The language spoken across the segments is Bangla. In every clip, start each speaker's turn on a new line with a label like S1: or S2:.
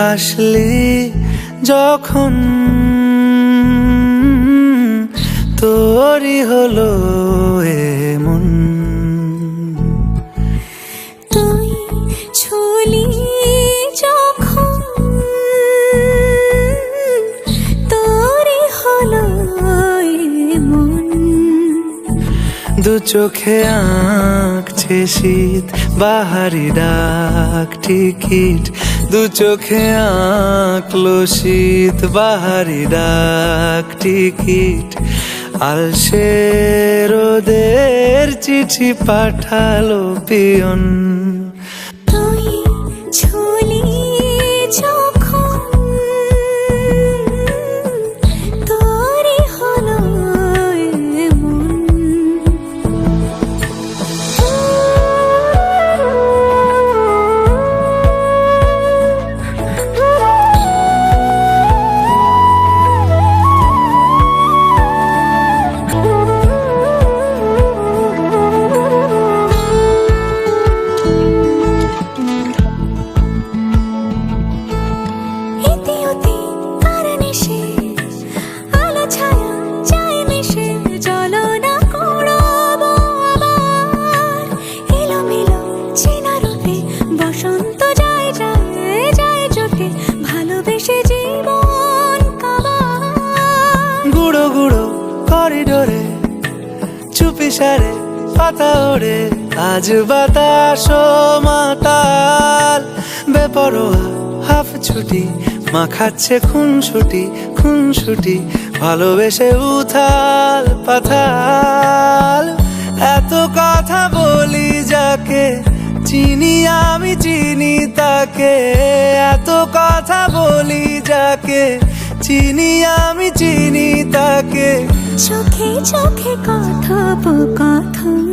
S1: হাসলি যখন তোরই হলো এমন,
S2: তুই ছুলি যখন তোরই হলো এমন।
S1: দু চোখে আঁকছে শীত বাহারি ডাক টিকিট, দু চোখে আঁকলো শীত বাহারি ডাক টিকিট। আলসে রোদের চিঠি পাঠালো পিয়ন,
S2: তুই ছুলি যখন তোরই হলো এমন।
S1: গুঁড়ো গুঁড়ো করিডোরে চুপি সারে পাতা ওড়ে, আজ বাতাস মাতাল বেপরোয়া হাফ ছুটি, মাখাচ্ছে খুনসুটি খুনসুটি, ভালোবেসে উথাল পাথাল। এত কথা বলি যাকে চিনি আমি চিনি তাকে, এত কথা বলি যাকে চিনি আমি চিনি তাকে।
S2: চোখে চোখে কথোপকথন,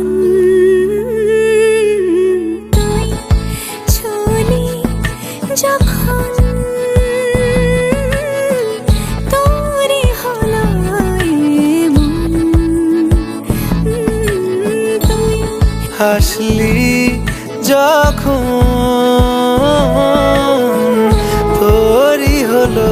S2: তুই ছুলি যখন তোরই হলো এমন। তুই
S1: হাসলি যখন তোরই হলো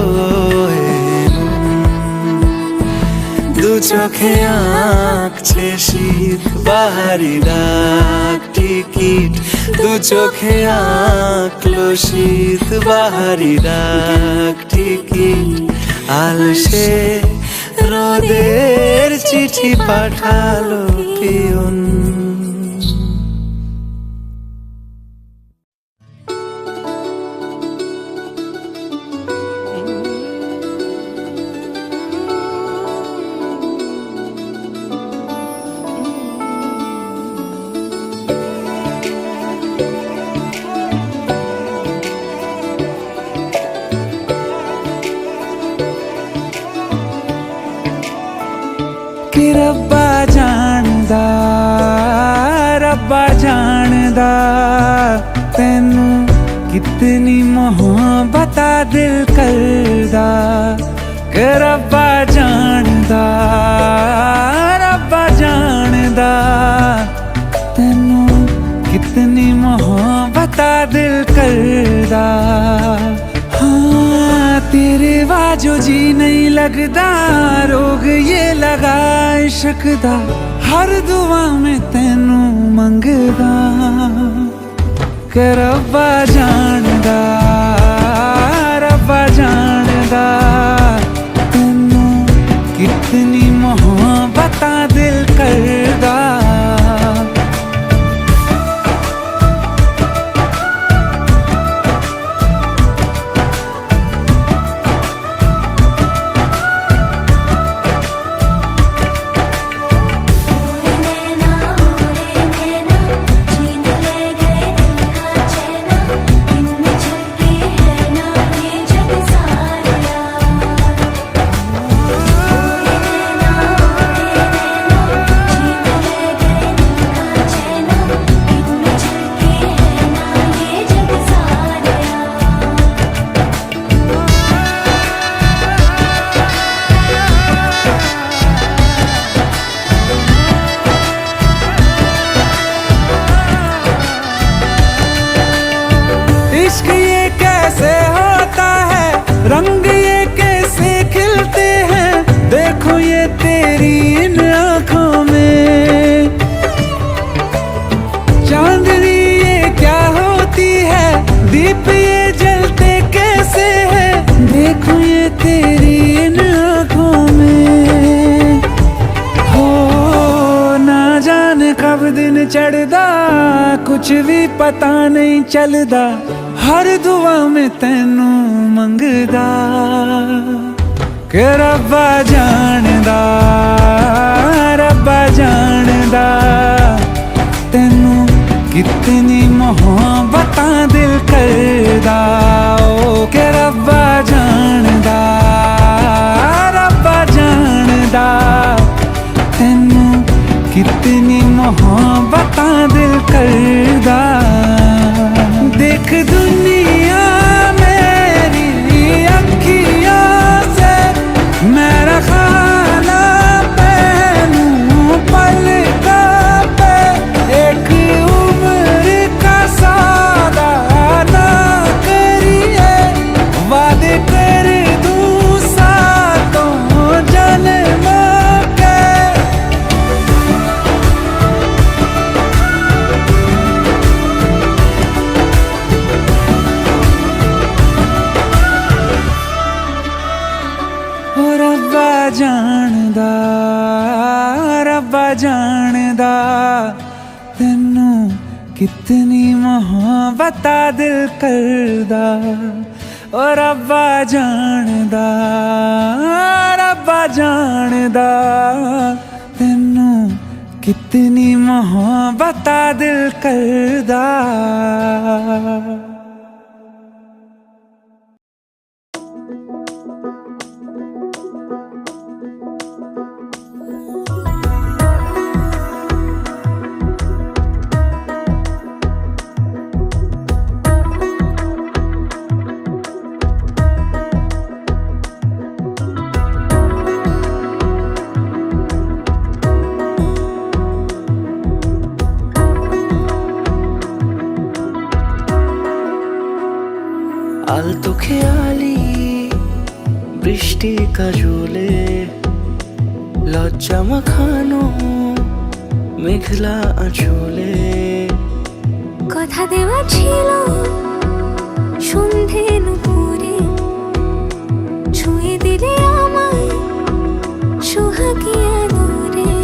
S1: দু চোখে আঁকছে শীত বাহারি ডাক টিকিট, দু চোখে আঁকলো শীত বাহারি ডাক টিকিট। আলসে রোদের চিঠি পাঠালো পিয়ন।
S3: कि रब्बा जानदा तैनू कितनी मोहब्बत दिल करदा। कि रब्बा जानदा तैनू कितनी मोहब्बत दिल करदा। हाँ तेरे बाजो जी नहीं लगदा, रोग ये लगा इश्क दा, हर दुआ में तैनू मंगदा। कि रब्बा जानदा तैनू कितनी मोहब्बत दिल करदा।
S2: जीत ले गए दिल का चैन,
S3: दीप ये जलते कैसे है, देखूं ये तेरी इन आँखों में। हो ना जाने कब दिन चढ़दा, कुछ भी पता नहीं चलदा, हर दुआ में तैनू मंगदा कि रब्बा जानदा, रब्बा जानदा तैनू कितनी मोहब्बतां दिल करदा। ओ कि रब्बा जानदा, रब्बा जानदा तैनू कितनी मोहब्बतां दिल करदा। देख दुनिया मेरी अखियों से, मेरा खाना पहनूं पलकों पे, एक उम्र का सौदा ना करिए, वादे कर दूं सातों जन्मों के। ओ रब्बा जानदा, रब्बा जानदा तैनू कितनी मोहब्बतां दिल करदा। ओ रब्बा जानदा, रब्बा जानदा तैनू कितनी मोहब्बतां दिल करदा।
S1: আলতো খেয়ালি বৃষ্টি কাজলে, লজ্জা মাখানো মেঘলা আঁচলে।
S2: কথা দেওয়া ছিল সন্ধে নুপুরে, ছুঁয়ে দিলে আমায় সোহাগী আদরে।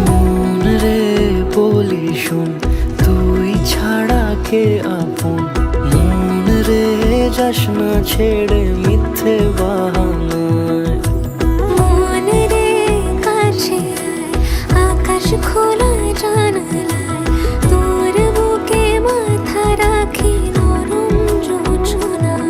S1: মন রে বলি শোন, তুই ছাড়া কে আপন। মন রে যাস না ছেড়ে মিথ্যে বাহানায়।
S2: মন রে কাছে আয়, আকাশ খোলা জানালায়, তোর বুকে মাথা রাখি নরম যোজনায়।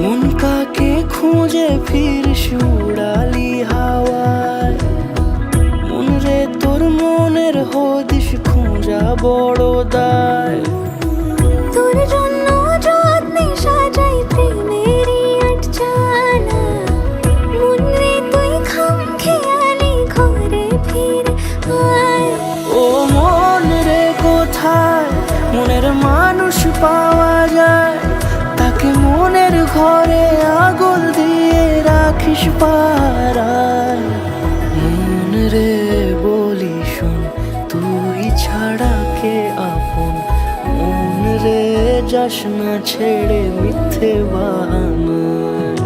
S1: মন কাকে খুঁজে ফিরিস উড়ালি হাওয়ায়। মন রে তোর মনের হদিস খোঁজা বড় দায়।
S2: তোর জন্য যত্নে সাজাই প্রেমেরই আটচালা, মন রে তুই খামখেয়ালি ঘরে ফিরে আয়।
S1: ও মন রে কোথায় মনের মানুষ পাওয়া যায়, তাকে মনের ঘরে আগুন দিয়ে রাখিস পাড়ায়। মন রে বলি শোন, তুই ছাড়া কে আপন। মন রে যাস না ছেড়ে মিথ্যে বাহানায়।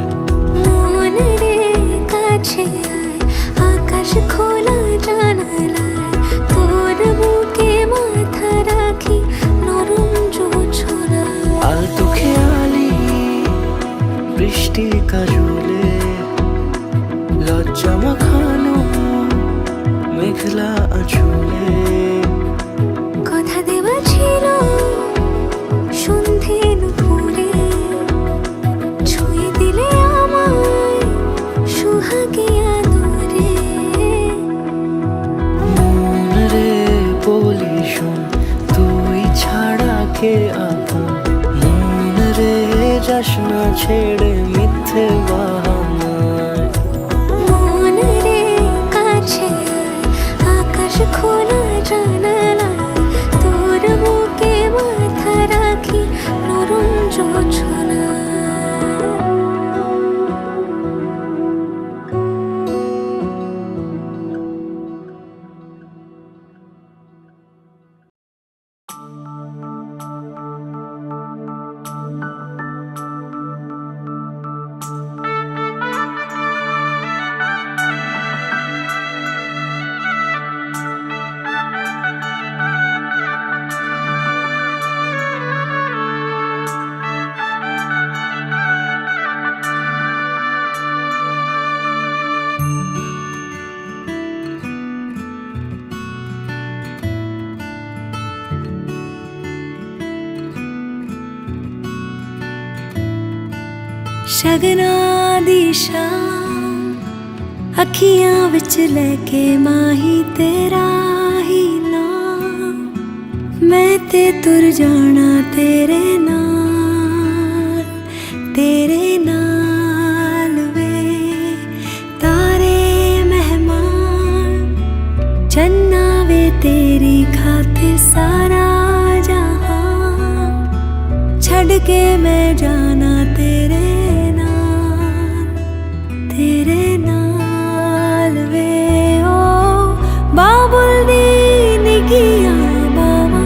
S2: মন রে কাছে আয়, আকাশ খোলা জানালায়, তোর বুকে মাথা রাখি নরম যোজনায়।
S1: আলতো খেয়ালি বৃষ্টি কাজলে, লজ্জা মাখানো মেঘলা আঁচলে।
S2: কথা দেওয়া ছিল সন্ধে নুপুরে, ছুঁয়ে দিলে আমায় সোহাগী আদরে।
S1: মন রে বলি শোন, তুই ছাড়া কে আপন। মন রে যাস না ছেড়ে মিথ্যে বাহানায়।
S2: शगना दी शाम अखियां विच लेके माही तेरा ही नाम मैं ते तुर जाना तेरे नाल वे तारे मेहमान चन्ना वे तेरी खातिर सारा जहां छड़ के मैं जाना तेरे नाल वे ओ बाबुल दी निगिया बावा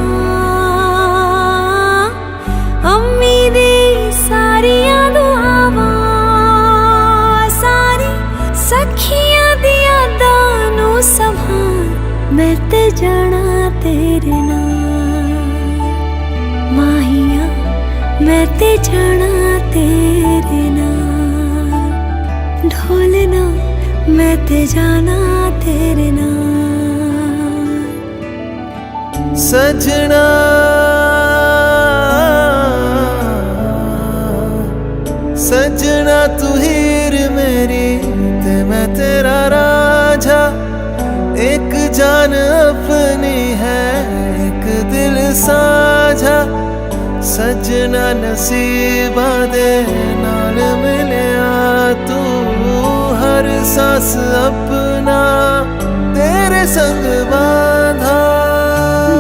S2: अम्मी दी सारियां दुआवां सारी सखियां दी यादां नू संभाल मैं ते जाना तेरे नाल माहिया मैं ते जाना तेरे नाल ढोलना मैं ते जाना तेरे नाल
S1: सजना सजना तू हीर मेरी ते मैं तेरा राजा एक जान अपनी है एक दिल साझा सजना नसीबा दे नाल मिलिया तू हर सांस अपना तेरे संग बांधा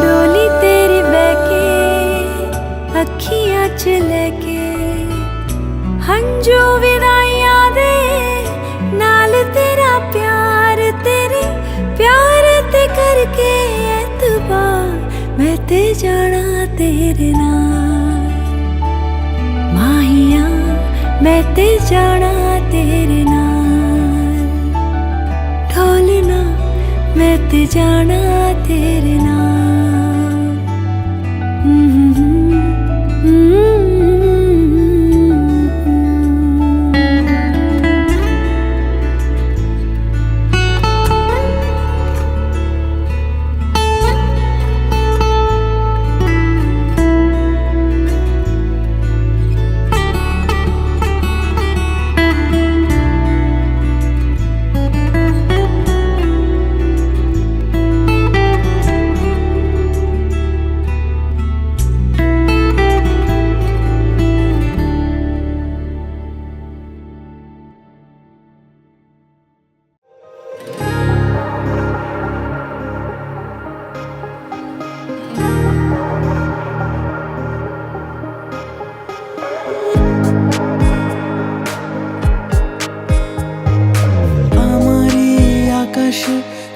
S2: डोली तेरी बहके अखियां च लेके हंजू विदाइयां दे नाल तेरा प्यार तेरे प्यार ते करके एतबार मैं ते जाना तेरे नाल माहिया मैं ते जाना तेरे नाल ढोलना मैं ते जाना तेरे नाल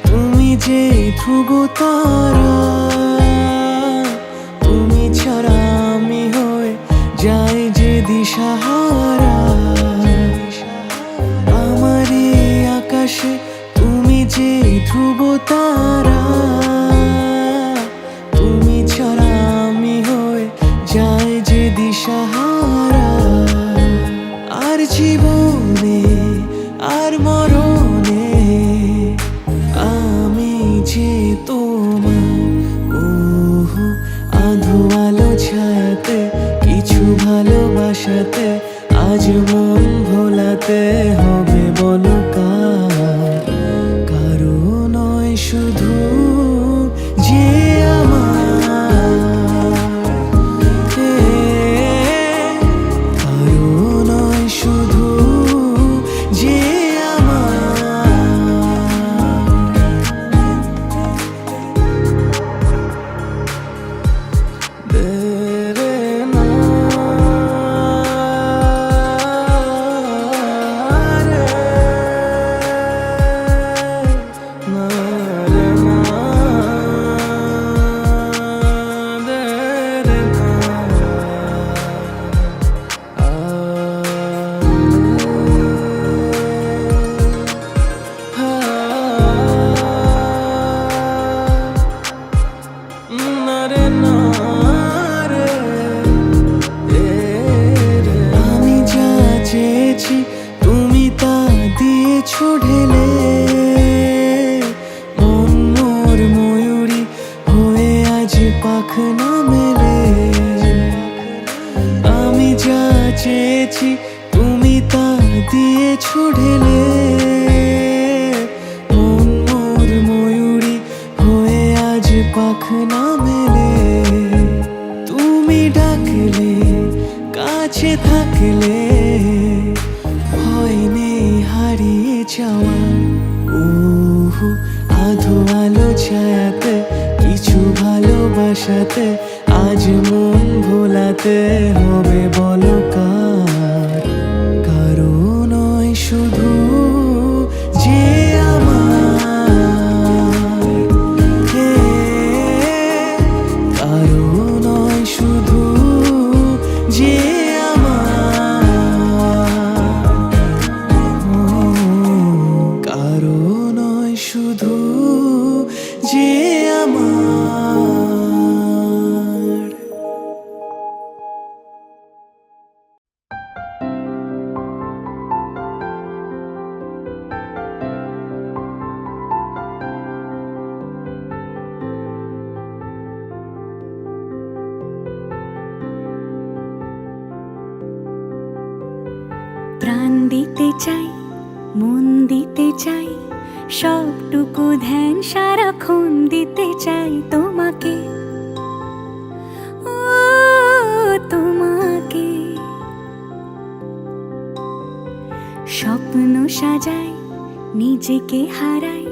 S1: তুমি যে ধ্রুব তারা তুমি ছাড়া আমি হয়ে যাই যে দিশাহারা আমার এই আকাশে তুমি যে ধ্রুব তারা তুমি ছাড়া আমি হয়ে যাই যে দিশাহারা আর জীবনে আর মরণে আমি যে তোমার ওহো আধো আলো ছায়াতে কিছু ভালোবাসাতে আজ মন ভোলাতে হবে বলো কারো নয় শুধু যে আমার কারো নয় শুধু যে তুমি তা দিয়েছো ঢেলে মন মোর ময়ূরী হয়ে আজ পাখনা মেলে আমি যা চেয়েছি তুমি তা দিয়েছো ঢেলে। মন মোর ময়ূরী হয়ে আজ পাখনা মেলে। তুমি ডাকলে কাছে থাকলে ভয় নেই হারিয়ে যাওয়া। ওহো আধো আলো ছায়াতে কিছু ভালোবাসাতে আজ মন ভোলাতে হবে বলো কার। কারো নয় শুধু যে আমার, হে কারো নয় শুধু যে কারো নয় শুধু যে আমার।
S2: প্রাণ দিতে চাই, মন দিতে চাই, সবটুকু ধ্যান সারাক্ষণ দিতে চাই তোমাকে, ও তোমাকে। স্বপ্ন সাজাই, নিজেকে হারাই,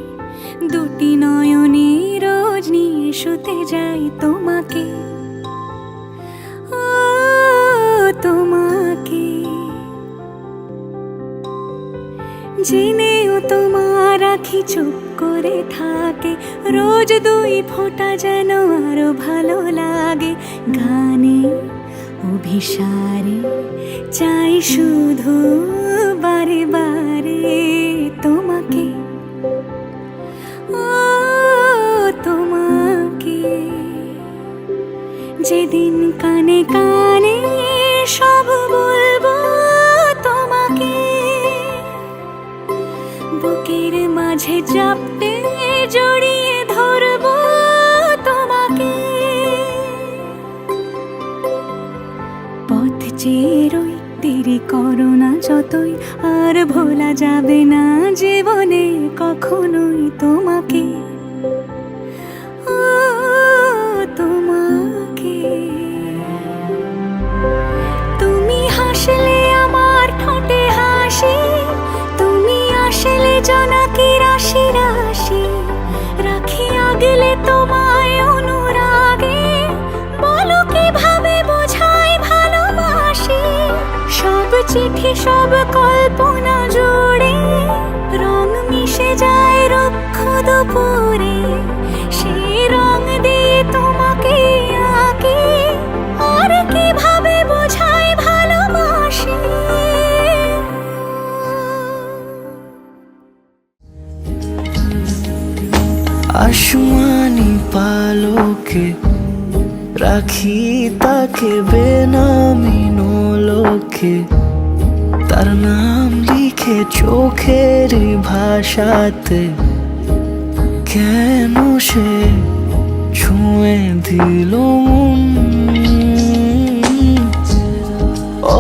S2: দুটি নয়নে রোজ নিয়ে শুতে যাই তোমাকে, ও তোমাকে। জেনেও তোমার আখি চুপ করে থাকে, রোজ দুই ফোঁটা যেন আরো ভালো লাগে। গানে অভিসারে চাই শুধু বারে বারে তোমাকে, ও তোমাকে। যেদিন কানে কানে সব বলবো তোমাকে, বুকের মাঝে চাপতে জড়িয়ে ধরবো তোমাকে। পথ চেয়ে রই, দেরি করো না যতই, আর ভোলা যাবে না জীবনে কখনোই তোমাকে, ও তোমাকে। তুমি হাসলে আমার ঠোঁটে হাসি, তুমি আসলে জোনাকি রাশি রাশি, রাখি আগলে তোমায় অনুরাগে, বলো কিভাবে বোঝাই ভালোবাসি। সব চিঠি সব কল্পনা জুড়ে রং মিশে যায় রুক্ষ দুপুরে, সেই রং দিয়ে তোমাকে আঁকি, আর কিভাবে বোঝাই ভালোবাসি।
S1: আসমানি পালকে রাখি তাকে বেনামি নোলকে, তার নাম লিখে চোখের ভাষাতে। কেন সে ছুঁয়ে দিল মন,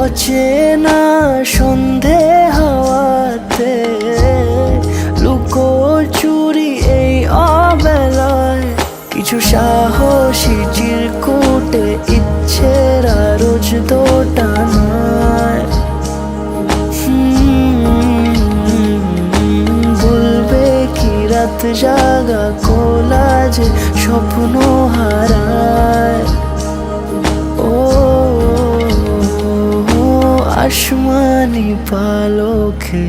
S1: অচেনা সন্ধে হাওয়াতে, লুকো চুরি এই অবেলায়, কিছু সাহসী চিরকুটে ইচ্ছের রোজ দোটানায়। বলবে কি রাত জাগা কোলাজে স্বপ্ন হারায়, ও আসমানি পালকে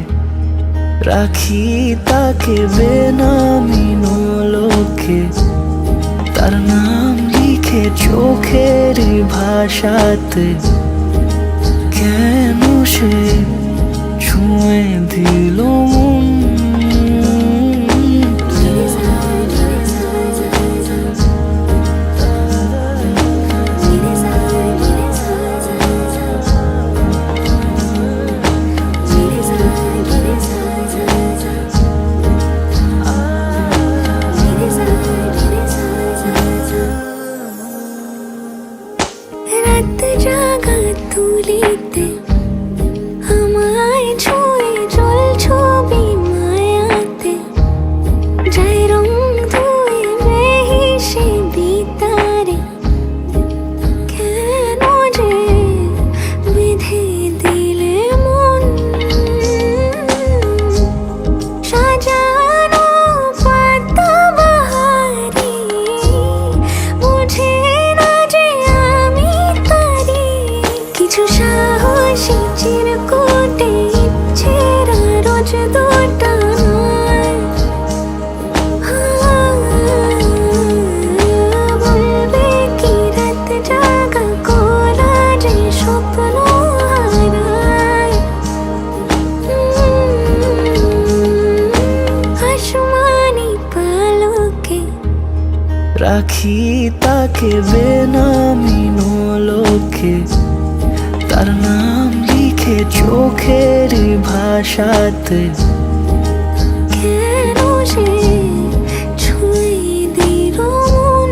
S1: রাখি তাকে বেনামি নোলকে, তার নাম লিখে চোখের ভাষাতে। কেন সে ছুঁয়ে দিল মন,
S2: রাত জাগা তুলিতে আমার
S1: রাখি তাকে বেনামি লোকে, তার নাম লিখে চোখের ভাষাতে।
S2: কেন সে ছুঁয়ে দিল মন?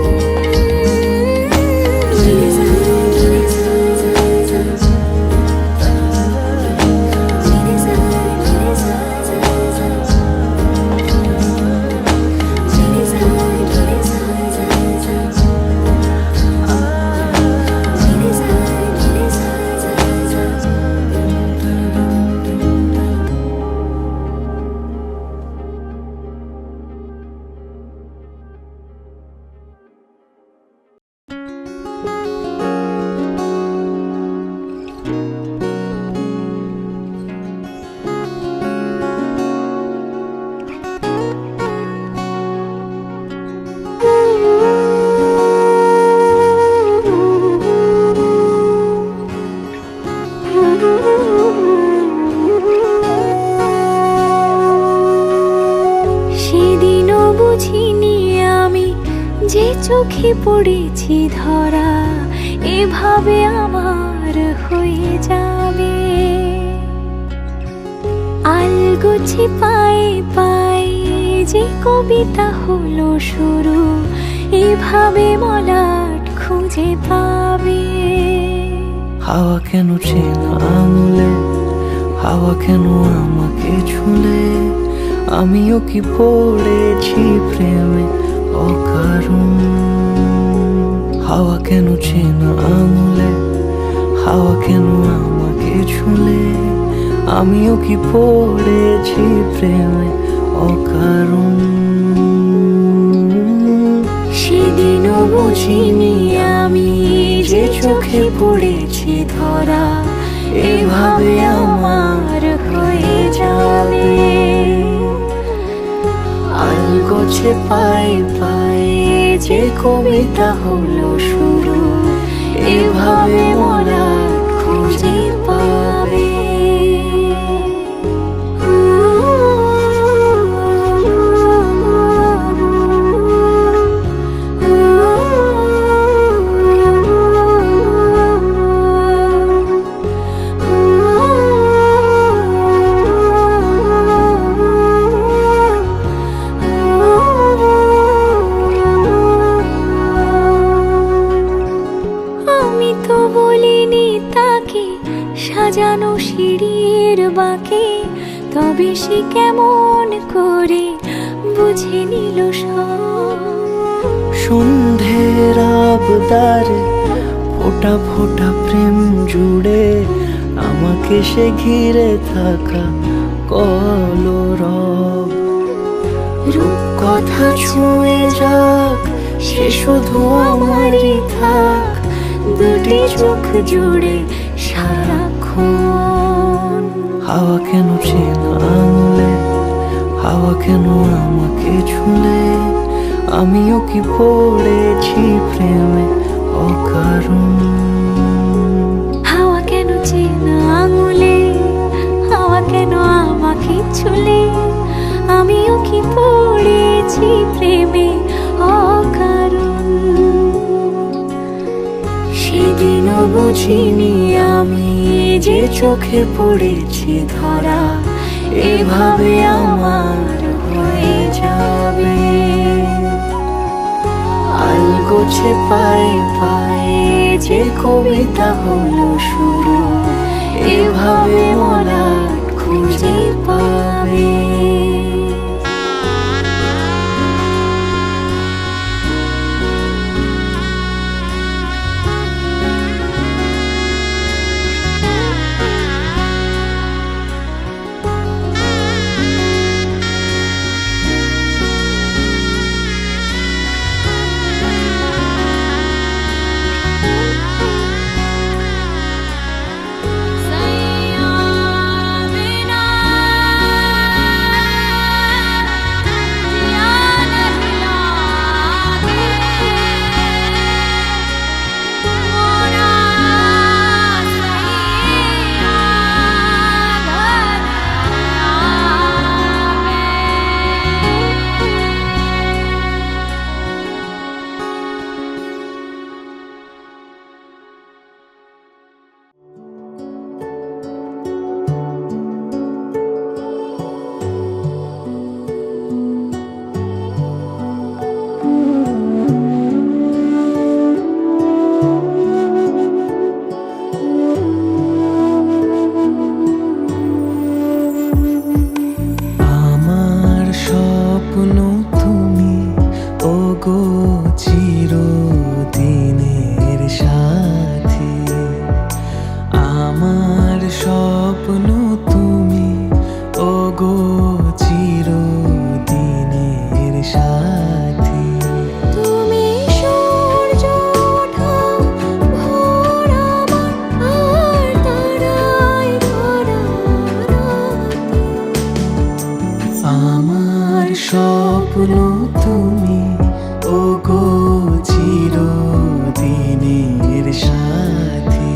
S2: সেদিনও বুঝিনি আমি যে চোখে পড়েছি ধরা, এভাবে আমার হয়ে যাবে। আলগোছে পায়ে পায়ে যে কবিতা হলো শুরু, এভাবে মলাট খুঁজে পাবে।
S1: হাওয়া কেন চেনা আঙুলে, হাওয়া কেন আমাকে ছুলে, আমিও কি পড়েছি প্রেমে অকারণ। হাওয়া কেন চেনা আঙুলে, হাওয়া কেন আমাকে ছুলে, আমিও কি পড়েছি প্রেমে অকারণ। সেদিনও বুঝিনি আমি যে চোখে পড়েছি ধরা, এভাবে আমার হয়ে যাবে। আলগোছে পায়ে পায়ে যে কবিতা হলো শুরু, এভাবে মোরা খুঁজে পাবে। সাজানো সিঁড়ির বাঁকে, তবে সে কেমন করে বুঝে নিল সব। সন্ধ্যের আবদারে ফোঁটা ফোঁটা প্রেম জুড়ে, আমাকে সে ঘিরে থাকা কলরব। রূপকথা ছুঁয়ে যাক, সে শুধু আমারই থাক, দুটি চোখ জুড়ে সারাক্ষণ। হাওয়া কেন চেনা আঙুলে, হাওয়া কেন আমাকে ছুলে, আমিও কি পড়েছি প্রেমে অকারণ।
S2: হাওয়া কেন চেনা আঙুলে, হাওয়া কেন আমাকে ছুলে, আমিও কি পড়েছি প্রেমে অকারণ। সেদিনও বুঝিনি আমি যে চোখে পড়েছি ধরা, এভাবে আমার হয়ে যাবে। আলগোছে পায়ে পায়ে যে কবিতা হলো শুরু, এভাবে মোরা খুঁজে পাবে।
S1: স্বপ্ন তুমি ওগো চিরদিনের সাথী।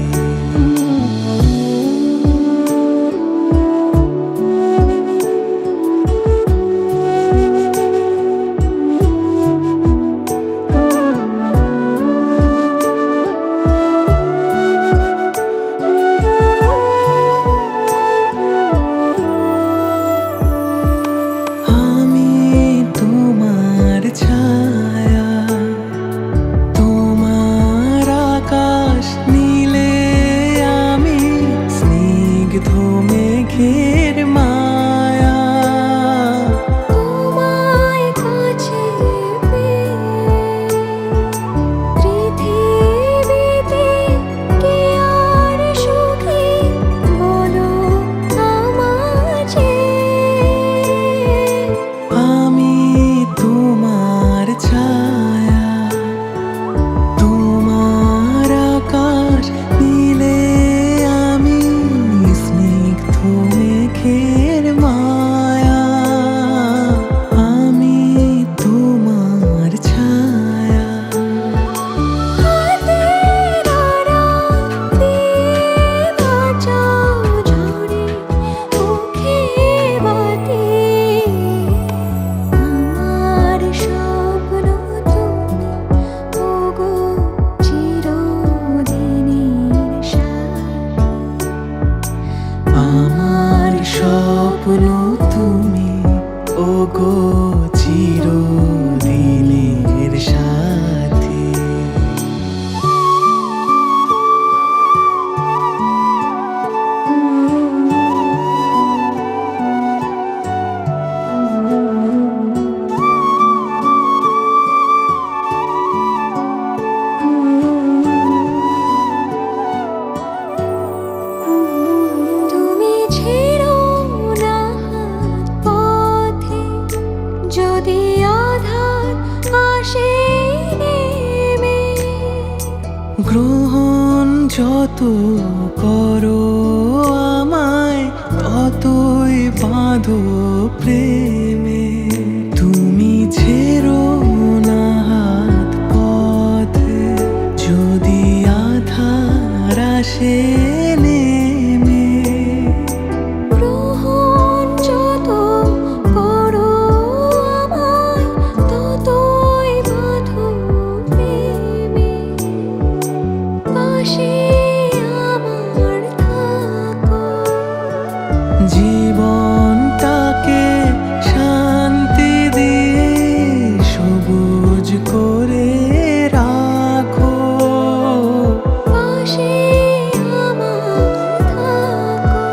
S1: আমি তোমার ছায়া, তোমার আকাশ নীলে আমি স্নিগ্ধ মেঘের মায়া।
S2: তোমায় কাছে পেয়ে পৃথিবীতে কে আর সুখী বলো আমাকে।
S1: আমি তোমার ছায়া, তোমার আকাশ নীলে আমি স্নিগ্ধ মেঘের মায়া। আমি তোমার ছায়া।
S2: হাতের আড়াল দিয়ে বাঁচাও ঝরে মুখে বাতি। আমার স্বপ্ন তুমি ওগো চিরদিনের সাথী।
S1: আমার স্বপ্ন তুমি ওগো চিরদিনের সাথী।
S2: তুমি ছেড়ো না হাত পথে যদি আধার আসে নেমে।
S1: গ্রহণ যত করো আমায় ততই বাঁধো প্রেমে। তুমি ছেড়ো না হাত পথে যদি আধার আসে নেমে।
S2: গ্রহণ যত করো আমায় ততই বাঁধো প্রেমে। পাশে আমার থাকো।
S1: জীবনটাকে শান্তি দিয়ে সবুজ করে রাখো।
S2: পাশে আমার থাকো।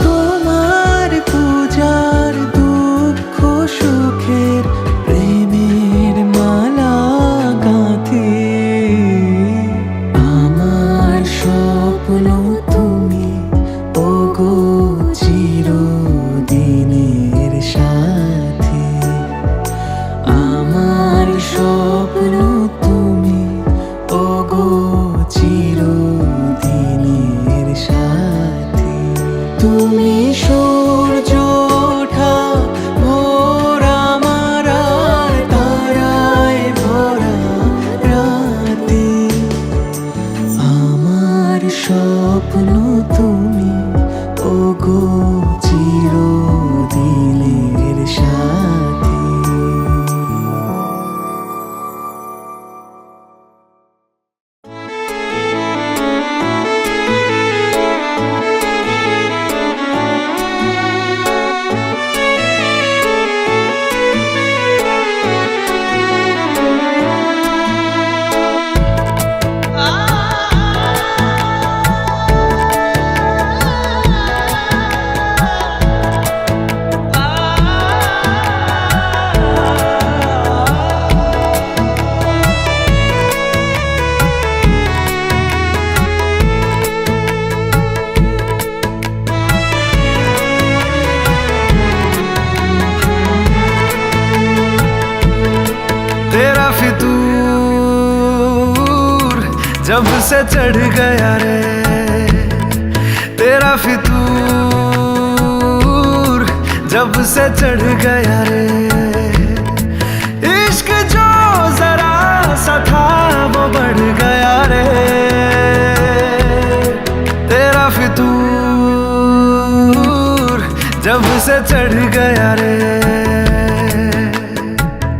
S1: তোমার পূজার দুঃখ সুখের প্রেমের মালা গাঁথি। আমার স্বপ্ন তুমি ওগো চিরদিনের সাথী। আমার স্বপ্ন তুমি ওগো চিরদিনের সাথী। তুমি সূর্য ওঠা ভোর আমার আর তারায় ভরা রাতে। আমার স্বপ্ন তুমি ওগো চিরদিনের সাথী। जब से चढ़ गया रे तेरा फितूर, जब से चढ़ गया रे
S3: जब से चढ़ गया रे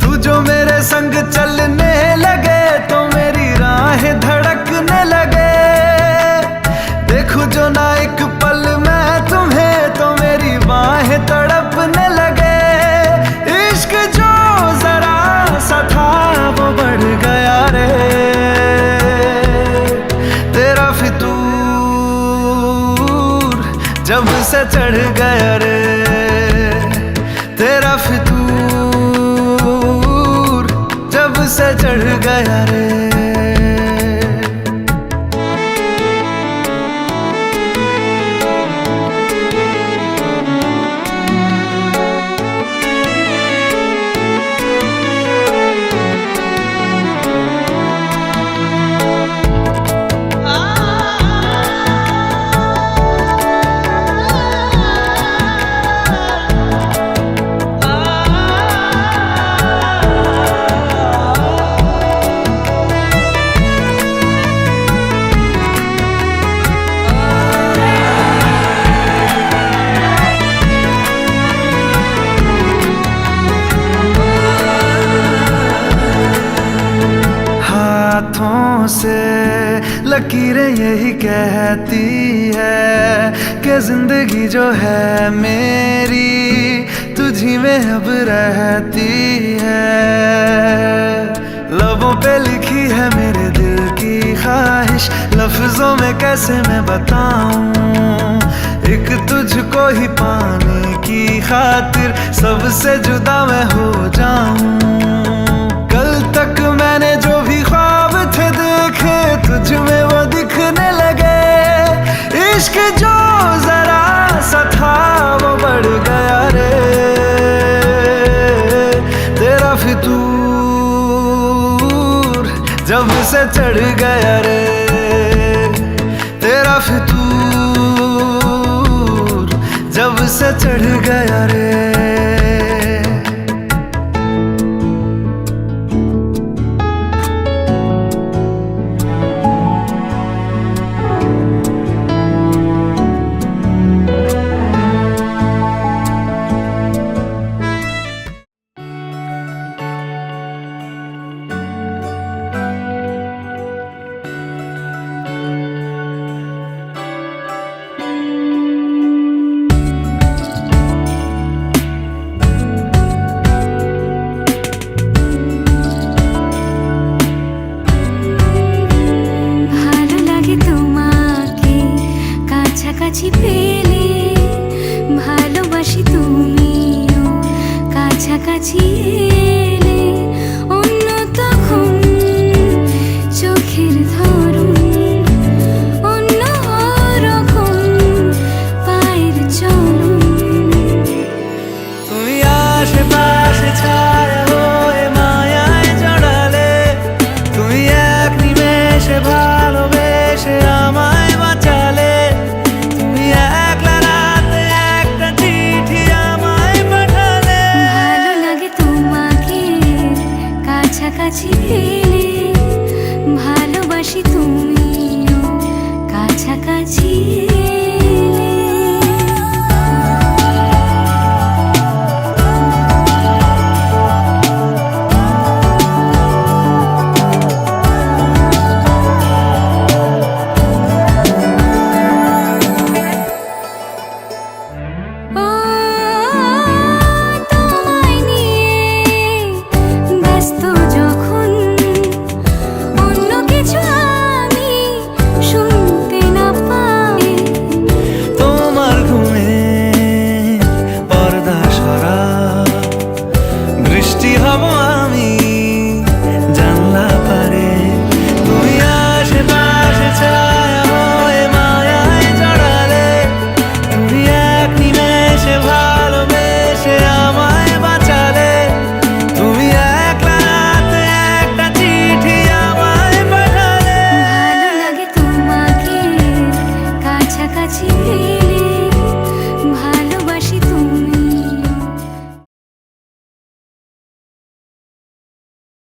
S3: तू जो मेरे संग चलने लगे तो मेरी राहें धड़कने लगे। देखूं जो ना एक पल मैं तुम्हें तो मेरी बाहें तड़पने लगे। इश्क जो जरा सा था वो बढ़ गया रे तेरा फितूर जब से चढ़ गया रे तेरा फितूर जब से चढ़ गया रे। हाथों से लकीरें यही कहती है कि जिंदगी जो है मेरी तुझी में अब रहती है। लबों पे लिखी है मेरे दिल की ख्वाहिश लफ्जों में कैसे मैं बताऊं। एक तुझको ही पाने की खातिर सबसे जुदा मैं हो जाऊं। कल तक मैंने जो भी ख्वाब थे देखे तुझ में वो दिखने लगे। इश्क जो जरा सा था वो बढ़ गया रे तेरा फितूर जब से चढ़ गया रे तेरा फितूर जब से चढ़ गया रे।
S2: কাছাকাছি পেলে ভালোবাসি তুমিও কাছাকাছি